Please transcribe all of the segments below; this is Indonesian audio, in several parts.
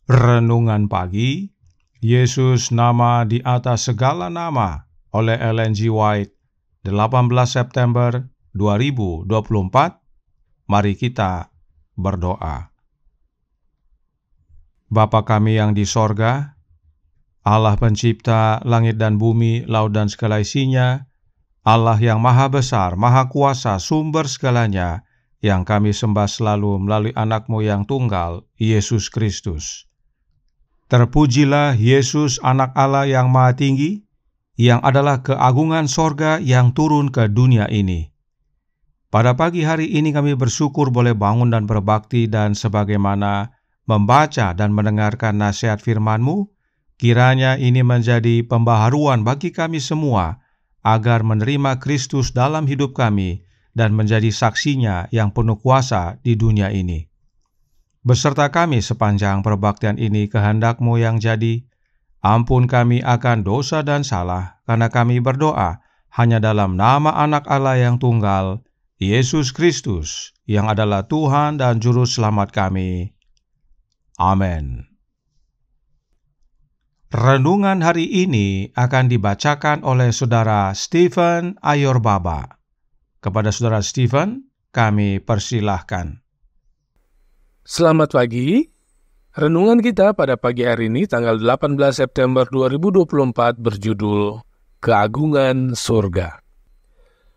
Renungan Pagi, Yesus nama di atas segala nama oleh Ellen G. White, 18 September 2024. Mari kita berdoa. Bapa kami yang di sorga, Allah pencipta langit dan bumi, laut dan segala isinya, Allah yang maha besar, maha kuasa, sumber segalanya, yang kami sembah selalu melalui anak-Mu yang tunggal, Yesus Kristus. Terpujilah Yesus, anak Allah yang maha tinggi, yang adalah keagungan sorga yang turun ke dunia ini. Pada pagi hari ini kami bersyukur boleh bangun dan berbakti, dan sebagaimana membaca dan mendengarkan nasihat firman-Mu, kiranya ini menjadi pembaharuan bagi kami semua, agar menerima Kristus dalam hidup kami, dan menjadi saksinya yang penuh kuasa di dunia ini. Beserta kami sepanjang perbaktian ini, kehendak-Mu yang jadi. Ampun kami akan dosa dan salah, karena kami berdoa hanya dalam nama anak Allah yang tunggal, Yesus Kristus, yang adalah Tuhan dan Juru Selamat kami. Amin. Renungan hari ini akan dibacakan oleh Saudara Stephen Ayorbaba. Kepada Saudara Stephen, kami persilahkan. Selamat pagi. Renungan kita pada pagi hari ini tanggal 18 September 2024 berjudul Keagungan Surga.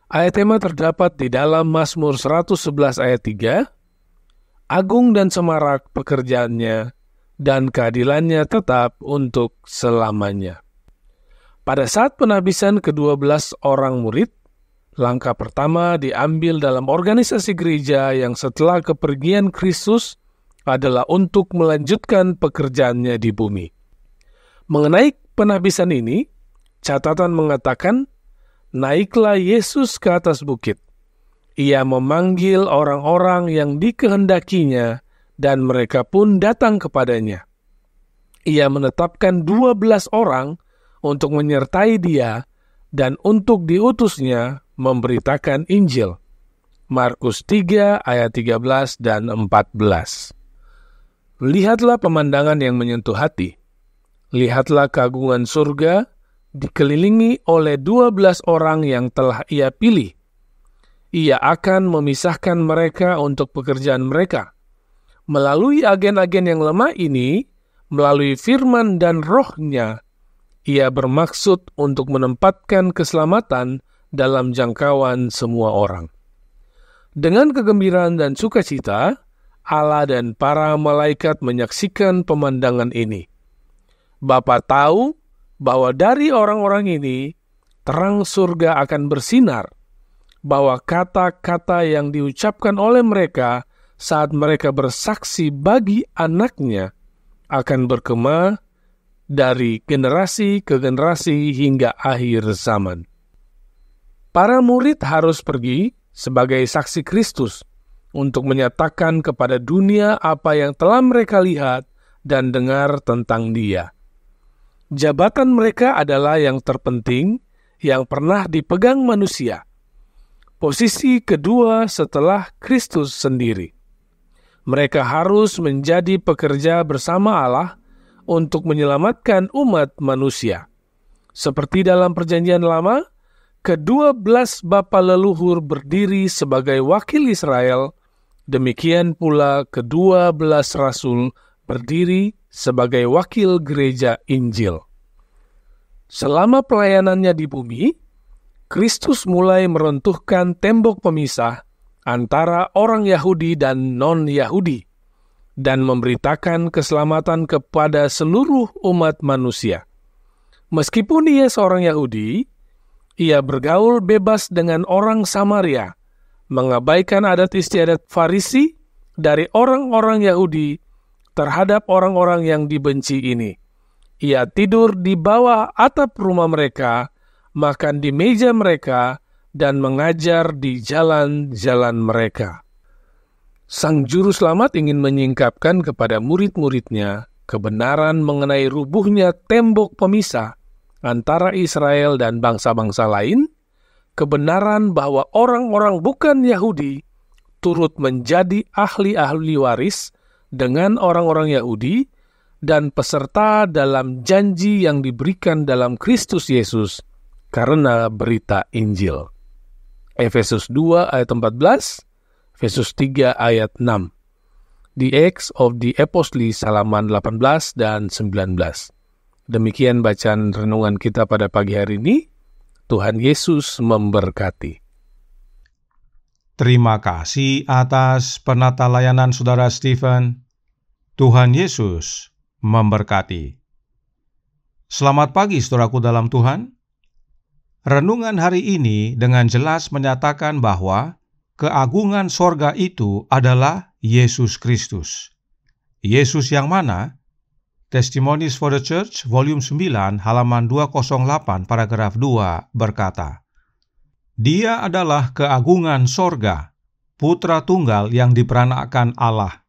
Ayat tema terdapat di dalam Mazmur 111 ayat 3. Agung dan semarak pekerjaannya, dan keadilannya tetap untuk selamanya. Pada saat penghabisan ke-12 orang murid, langkah pertama diambil dalam organisasi gereja yang setelah kepergian Kristus adalah untuk melanjutkan pekerjaannya di bumi. Mengenai penghabisan ini, catatan mengatakan, naiklah Yesus ke atas bukit. Ia memanggil orang-orang yang dikehendakinya, dan mereka pun datang kepadanya. Ia menetapkan 12 orang untuk menyertai dia, dan untuk diutusnya memberitakan Injil. Markus 3 ayat 13 dan 14. Lihatlah pemandangan yang menyentuh hati. Lihatlah keagungan surga dikelilingi oleh 12 orang yang telah ia pilih. Ia akan memisahkan mereka untuk pekerjaan mereka. Melalui agen-agen yang lemah ini, melalui firman dan rohnya, ia bermaksud untuk menempatkan keselamatan dalam jangkauan semua orang. Dengan kegembiraan dan sukacita, Allah dan para malaikat menyaksikan pemandangan ini. Bapa tahu bahwa dari orang-orang ini, terang surga akan bersinar, bahwa kata-kata yang diucapkan oleh mereka saat mereka bersaksi bagi anaknya akan bergema dari generasi ke generasi hingga akhir zaman. Para murid harus pergi sebagai saksi Kristus untuk menyatakan kepada dunia apa yang telah mereka lihat dan dengar tentang Dia. Jabatan mereka adalah yang terpenting yang pernah dipegang manusia. Posisi kedua setelah Kristus sendiri. Mereka harus menjadi pekerja bersama Allah untuk menyelamatkan umat manusia. Seperti dalam Perjanjian Lama, ke-12 bapa leluhur berdiri sebagai wakil Israel, demikian pula ke-12 rasul berdiri sebagai wakil gereja Injil. Selama pelayanannya di bumi, Kristus mulai meruntuhkan tembok pemisah antara orang Yahudi dan non-Yahudi, dan memberitakan keselamatan kepada seluruh umat manusia. Meskipun ia seorang Yahudi, ia bergaul bebas dengan orang Samaria, mengabaikan adat istiadat Farisi dari orang-orang Yahudi terhadap orang-orang yang dibenci ini. Ia tidur di bawah atap rumah mereka, makan di meja mereka, dan mengajar di jalan-jalan mereka. Sang Juru Selamat ingin menyingkapkan kepada murid-muridnya kebenaran mengenai rubuhnya tembok pemisah antara Israel dan bangsa-bangsa lain, kebenaran bahwa orang-orang bukan Yahudi turut menjadi ahli-ahli waris dengan orang-orang Yahudi, dan peserta dalam janji yang diberikan dalam Kristus Yesus karena berita Injil. Efesus 2 ayat 14, Efesus 3 ayat 6. The Acts of the Apostles halaman 18 dan 19. Demikian bacaan renungan kita pada pagi hari ini. Tuhan Yesus memberkati. Terima kasih atas penata layanan Saudara Stephen. Tuhan Yesus memberkati. Selamat pagi saudaraku dalam Tuhan. Renungan hari ini dengan jelas menyatakan bahwa keagungan sorga itu adalah Yesus Kristus. Yesus yang mana? Testimonies for the Church, volume 9, halaman 208, paragraf 2 berkata, Dia adalah keagungan sorga, putra tunggal yang diperanakkan Allah.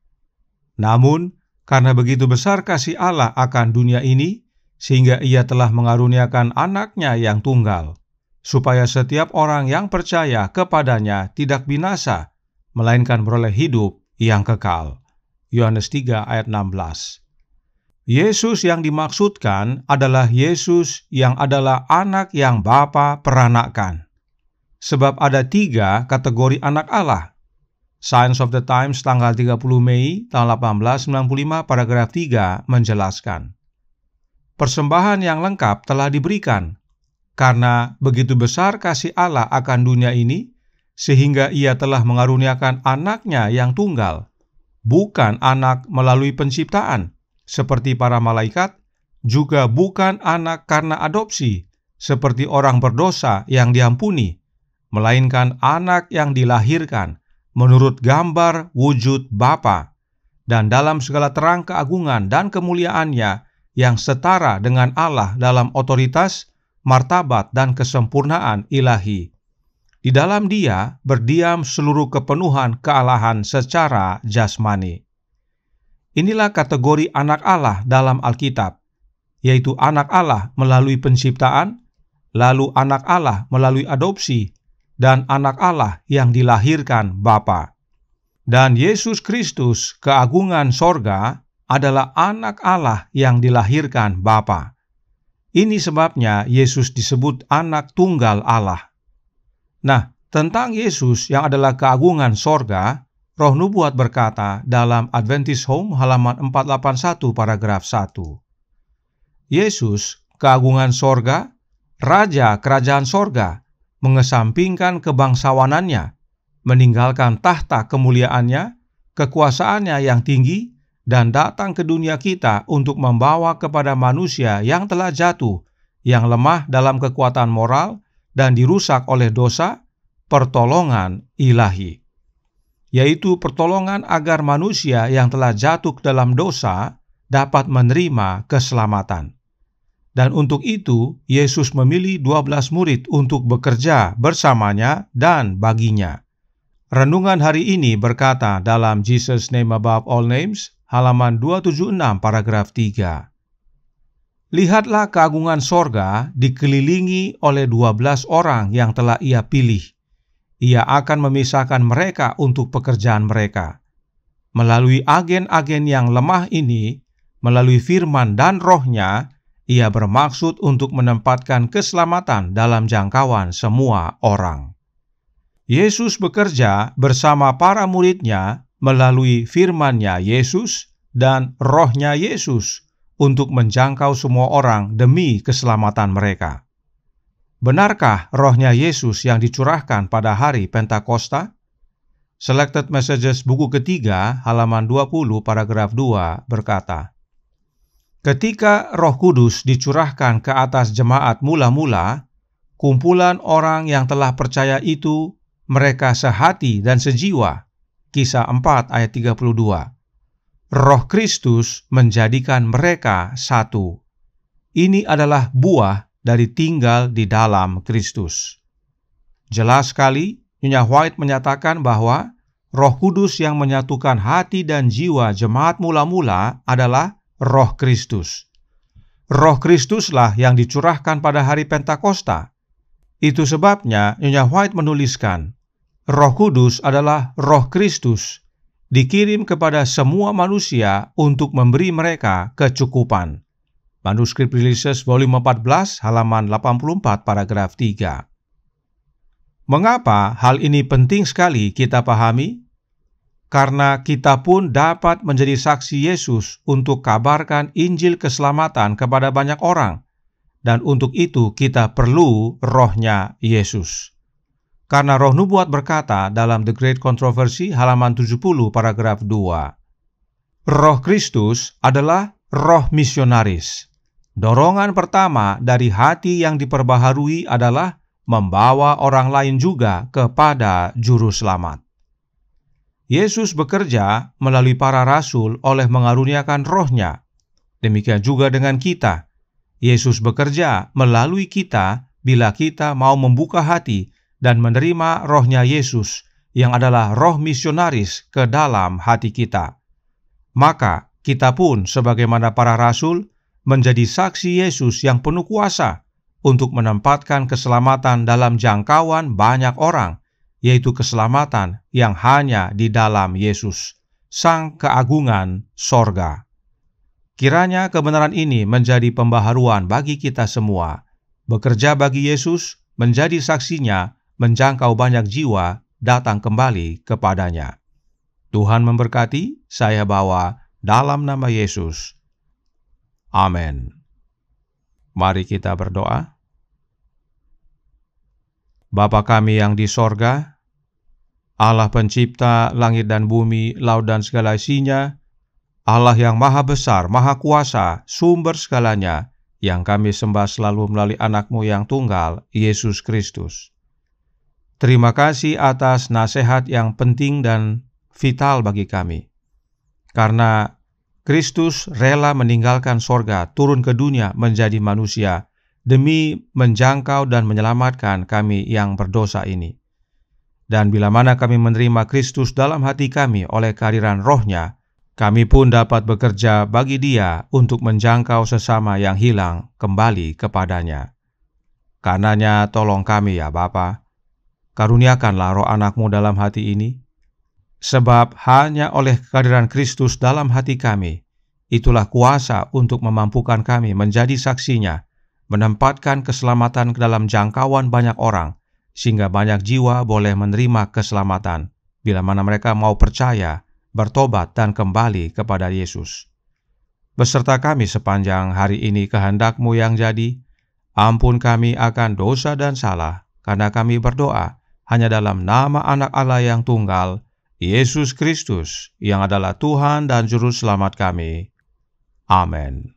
Namun, karena begitu besar kasih Allah akan dunia ini, sehingga Ia telah mengaruniakan anaknya yang tunggal, supaya setiap orang yang percaya kepadanya tidak binasa, melainkan beroleh hidup yang kekal. Yohanes 3 ayat 16. Yesus yang dimaksudkan adalah Yesus yang adalah anak yang Bapa peranakkan. Sebab ada 3 kategori anak Allah. Science of the Times tanggal 30 Mei tahun 1895 paragraf 3 menjelaskan. Persembahan yang lengkap telah diberikan, karena begitu besar kasih Allah akan dunia ini, sehingga Ia telah mengaruniakan anaknya yang tunggal, bukan anak melalui penciptaan, seperti para malaikat, juga bukan anak karena adopsi, seperti orang berdosa yang diampuni, melainkan anak yang dilahirkan, menurut gambar wujud Bapa, dan dalam segala terang keagungan dan kemuliaannya yang setara dengan Allah dalam otoritas, martabat, dan kesempurnaan ilahi. Di dalam Dia berdiam seluruh kepenuhan kealahan secara jasmani. Inilah kategori anak Allah dalam Alkitab, yaitu anak Allah melalui penciptaan, lalu anak Allah melalui adopsi, dan anak Allah yang dilahirkan Bapa. Dan Yesus Kristus, keagungan sorga, adalah anak Allah yang dilahirkan Bapa. Ini sebabnya Yesus disebut anak tunggal Allah. Nah, tentang Yesus yang adalah keagungan sorga, Roh Nubuat berkata dalam Adventist Home halaman 481 paragraf 1. Yesus, keagungan sorga, Raja kerajaan sorga, mengesampingkan kebangsawanannya, meninggalkan tahta kemuliaannya, kekuasaannya yang tinggi, dan datang ke dunia kita untuk membawa kepada manusia yang telah jatuh, yang lemah dalam kekuatan moral, dan dirusak oleh dosa, pertolongan ilahi. Yaitu pertolongan agar manusia yang telah jatuh dalam dosa dapat menerima keselamatan. Dan untuk itu, Yesus memilih 12 murid untuk bekerja bersamanya dan baginya. Renungan hari ini berkata dalam Jesus Name Above All Names, halaman 276 paragraf 3. Lihatlah keagungan sorga dikelilingi oleh 12 orang yang telah Ia pilih. Ia akan memisahkan mereka untuk pekerjaan mereka. Melalui agen-agen yang lemah ini, melalui firman dan Roh-Nya, Ia bermaksud untuk menempatkan keselamatan dalam jangkauan semua orang. Yesus bekerja bersama para murid-Nya melalui firman-Nya Yesus dan Roh-Nya Yesus untuk menjangkau semua orang demi keselamatan mereka. Benarkah Roh-Nya Yesus yang dicurahkan pada hari Pentakosta? Selected Messages buku ketiga halaman 20 paragraf 2 berkata, Ketika Roh Kudus dicurahkan ke atas jemaat mula-mula, kumpulan orang yang telah percaya itu, mereka sehati dan sejiwa. Kisah 4 ayat 32. Roh Kristus menjadikan mereka satu. Ini adalah buah dari tinggal di dalam Kristus. Jelas sekali, Nyonya White menyatakan bahwa Roh Kudus yang menyatukan hati dan jiwa jemaat mula-mula adalah Roh Kristus. Roh Kristuslah yang dicurahkan pada hari Pentakosta. Itu sebabnya Nyonya White menuliskan, Roh Kudus adalah Roh Kristus, dikirim kepada semua manusia untuk memberi mereka kecukupan. Manuskrip Religious volume 14 halaman 84 paragraf 3. Mengapa hal ini penting sekali kita pahami? Karena kita pun dapat menjadi saksi Yesus untuk kabarkan Injil keselamatan kepada banyak orang. Dan untuk itu kita perlu rohnya Yesus. Karena roh nubuat berkata dalam The Great Controversy halaman 70 paragraf 2. Roh Kristus adalah roh misionaris. Dorongan pertama dari hati yang diperbaharui adalah membawa orang lain juga kepada juru selamat. Yesus bekerja melalui para rasul oleh mengaruniakan rohnya. Demikian juga dengan kita. Yesus bekerja melalui kita bila kita mau membuka hati dan menerima rohnya Yesus yang adalah roh misionaris ke dalam hati kita. Maka kita pun sebagaimana para rasul menjadi saksi Yesus yang penuh kuasa untuk menempatkan keselamatan dalam jangkauan banyak orang, yaitu keselamatan yang hanya di dalam Yesus, Sang Keagungan Sorga. Kiranya kebenaran ini menjadi pembaharuan bagi kita semua, bekerja bagi Yesus, menjadi saksinya, menjangkau banyak jiwa datang kembali kepadanya. Tuhan memberkati, saya bawa dalam nama Yesus. Amin. Mari kita berdoa. Bapa kami yang di sorga, Allah pencipta langit dan bumi, laut dan segala isinya, Allah yang maha besar, maha kuasa, sumber segalanya, yang kami sembah selalu melalui anak-Mu yang tunggal, Yesus Kristus. Terima kasih atas nasihat yang penting dan vital bagi kami. Karena Kristus rela meninggalkan sorga, turun ke dunia menjadi manusia, demi menjangkau dan menyelamatkan kami yang berdosa ini. Dan bila mana kami menerima Kristus dalam hati kami oleh kehadiran rohnya, kami pun dapat bekerja bagi Dia untuk menjangkau sesama yang hilang kembali kepadanya. Karenanya tolong kami ya Bapa, karuniakanlah roh anak-Mu dalam hati ini, sebab hanya oleh kehadiran Kristus dalam hati kami, itulah kuasa untuk memampukan kami menjadi saksinya, menempatkan keselamatan ke dalam jangkauan banyak orang, sehingga banyak jiwa boleh menerima keselamatan, bila mana mereka mau percaya, bertobat dan kembali kepada Yesus. Beserta kami sepanjang hari ini kehendak-Mu yang jadi, ampun kami akan dosa dan salah, karena kami berdoa hanya dalam nama Anak Allah yang tunggal, Yesus Kristus, yang adalah Tuhan dan Juru Selamat kami. Amin.